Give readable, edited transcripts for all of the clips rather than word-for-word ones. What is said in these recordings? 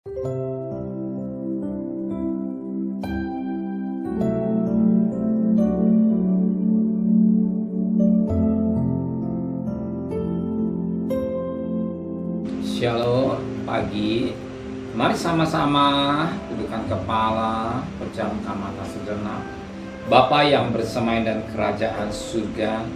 Shalom pagi. Mari sama-sama tundukkan kepala, pejamkan mata sejenak. Bapa yang bersemayam dan kerajaan surga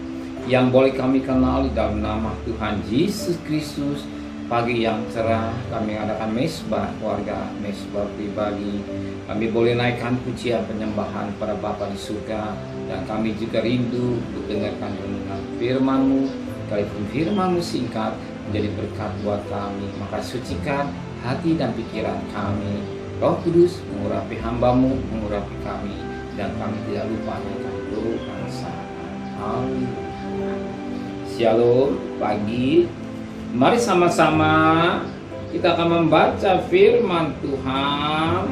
yang boleh kami kenali dalam nama Tuhan Yesus Kristus. Pagi yang cerah kami adakan mesbah keluarga, mesbah pribadi. Kami boleh naikkan pujian penyembahan pada Bapa di surga. Dan kami juga rindu untuk dengarkan renungan firman-Mu. Sekalipun firman-Mu singkat menjadi berkat buat kami, maka sucikan hati dan pikiran kami. Roh Kudus mengurapi hamba-Mu, mengurapi kami, dan kami tidak lupa akan doa saat. Haleluya. Shalom pagi. Mari sama-sama kita akan membaca firman Tuhan.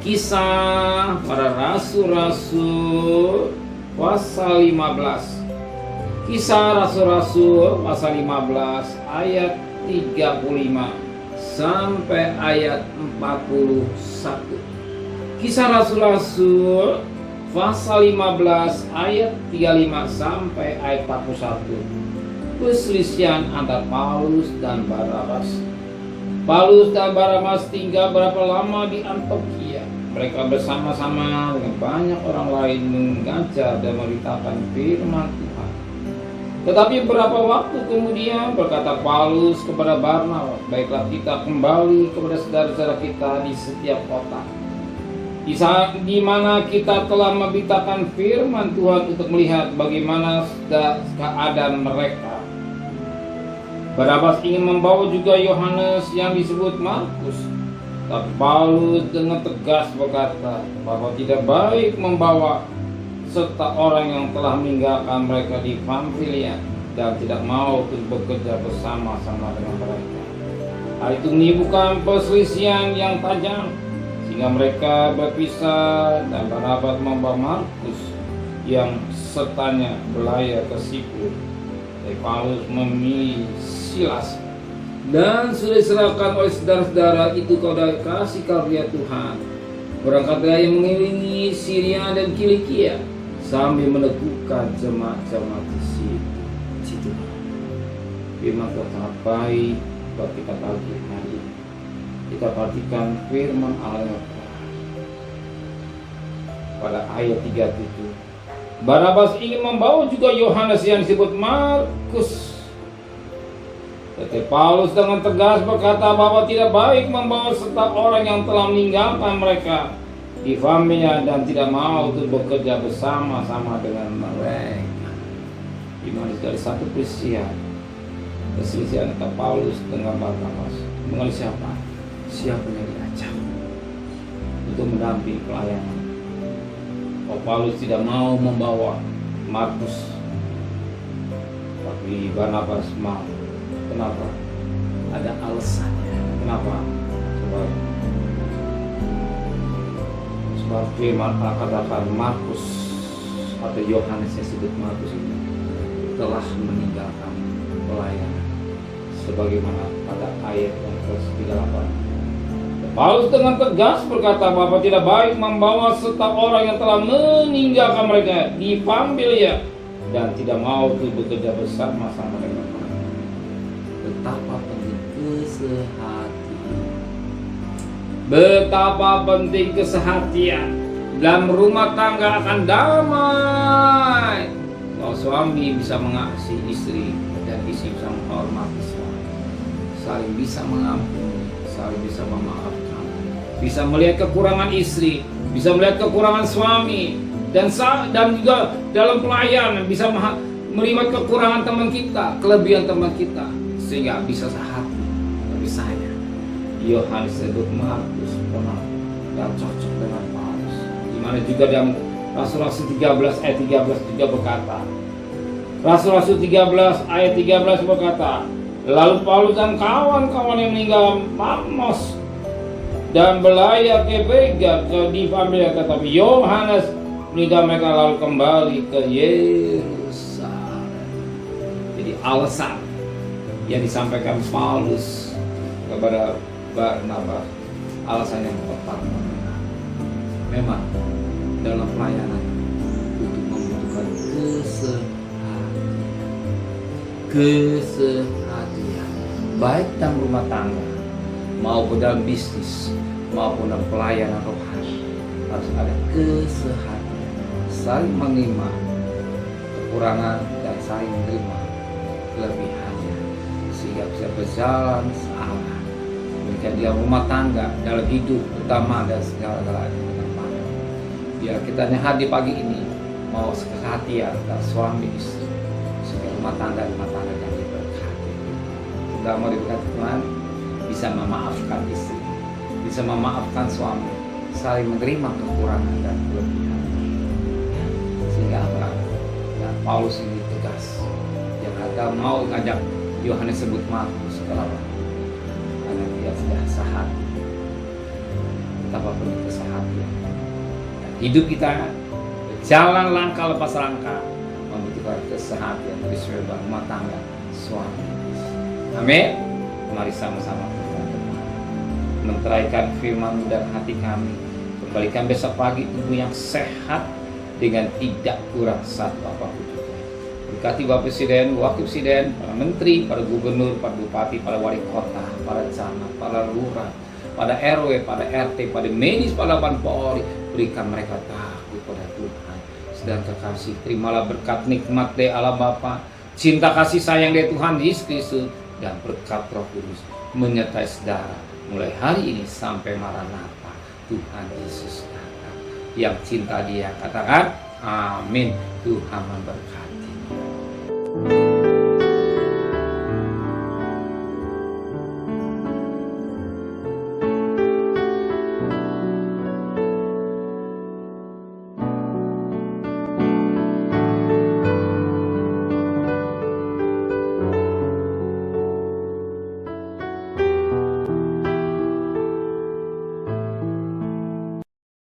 Kisah para Rasul-Rasul pasal 15. Kisah Rasul-Rasul pasal 15 ayat 35 sampai ayat 41. Kisah Rasul-Rasul pasal 15 ayat 35 sampai ayat 41. Perselisihan antara Paulus dan Barnabas. Paulus dan Barnabas tinggal berapa lama di Antiokhia. Mereka bersama-sama dengan banyak orang lain mengajar dan memberitakan firman Tuhan. Tetapi beberapa waktu kemudian berkata Paulus kepada Barnabas, baiklah kita kembali kepada saudara-saudara kita di setiap kota, di mana kita telah memberitakan firman Tuhan untuk melihat bagaimana keadaan mereka. Barnabas ingin membawa juga Yohanes yang disebut Markus, tapi Paulus dengan tegas berkata bahwa tidak baik membawa serta orang yang telah meninggalkan mereka di Pamfilia dan tidak mau bekerja bersama-sama dengan mereka. Hal itu menimbulkan perselisihan yang tajam sehingga mereka berpisah, dan Barnabas membawa Markus yang sertanya berlayar ke Siprus. Paulus memilih Silas dan sudah diserahkan oleh saudara-saudara itu kepada kasih karunia Tuhan. Berangkatlah yang mengelilingi Syria dan Kilikia sambil meneguhkan jemaat-jemaat di situ. Firman Tuhan sangat baik buat kita pagi hari ini. Kita perhatikan firman Allah pada ayat 37. Barnabas ingin membawa juga Yohanes yang disebut Markus. Tetapi Paulus dengan tegas berkata bahwa tidak baik membawa serta orang yang telah meninggalkan mereka di Pamfilia dan tidak mau untuk bekerja bersama-sama dengan mereka. Dimana dari satu perselisihan antara Paulus dengan Barnabas. Mengenai siapa? Siapa yang diajak untuk mendampingi pelayanan? Paulus tidak mau membawa Markus, tapi Barnabas mau. Kenapa? Ada alasannya. Kenapa? Sebab firman Allah katakan Markus atau Yohanes yang disebut Markus itu telah meninggalkan pelayanan, sebagaimana pada ayat yang ke-38. Paulus dengan tegas berkata bahwa tidak baik membawa serta orang yang telah meninggalkan mereka di Pamfilia dan tidak mau bekerja bersama-sama dengan mereka. Betapa penting kesehatan. Betapa penting kesehatan. Dalam rumah tangga akan damai kalau suami bisa mengasihi istri dan istri bisa menghormati suami, saling bisa mengampuni, saling bisa memaafkan, bisa melihat kekurangan istri, bisa melihat kekurangan suami, dan juga dalam pelayanan bisa melihat kekurangan teman kita, kelebihan teman kita, sehingga bisa sehati. Tapi saya, Yohanes disebut Markus, yang cocok dengan Paulus. Dimana juga dalam Rasul-Rasul 13 ayat 13 juga berkata, Rasul-Rasul 13 ayat 13 berkata, lalu Paulus dan kawan-kawan yang meninggal Patmos dan berlayar ke Perga di Pamfilia, tetapi Yohanes meninggal mereka lalu kembali ke Yerusalem. Jadi alasan yang disampaikan Paulus kepada Barnabas. Alasan yang tepat memang dalam pelayanan untuk membutuhkan kesehatan baik dalam rumah tangga maupun dalam bisnis maupun dalam pelayanan rohani. Harus ada kesehatan, saling menerima kekurangan dan saling menerima kelebihannya sehingga bisa berjalan searah. Demikian dalam rumah tangga, dalam hidup utama dan segala-galanya dengan baik. Biar kita hadir pagi ini mau kesehatan dan suami istri sehingga rumah tangga yang diberkati. Kita mau diberkati Tuhan, bisa memaafkan istri, bisa memaafkan suami, saling menerima kekurangan dan kelebihan. Sehingga apa? Dan Paulus ini tegas. Yang kata mau ngajak Yohanes sebut Markus setelah karena dia sudah sehat. Betapa perlu kesehatan. Dan hidup kita berjalan langkah lepas langkah membutuhkan kesehatan dari sebuah rumah tangga suami. Amin. Mari sama-sama kita menteraikan firman dan hati kami. Kembalikan besok pagi tubuh yang sehat dengan tidak kurang satu apapun juga. Berkati Bapak Presiden, Wakil Presiden, para Menteri, para Gubernur, para Bupati, para Wali Kota, para camat, para lurah, pada RW, pada RT, pada medis, pada Polri. Berikan mereka takut pada Tuhan. Sedang kekasih, terimalah berkat nikmat dari Allah Bapa, cinta kasih sayang dari Tuhan Yesus Kristus, dan berkat Roh Kudus menyertai saudara mulai hari ini sampai Maranatha Tuhan Yesus datang. Yang cinta Dia katakan amin. Tuhan memberkati.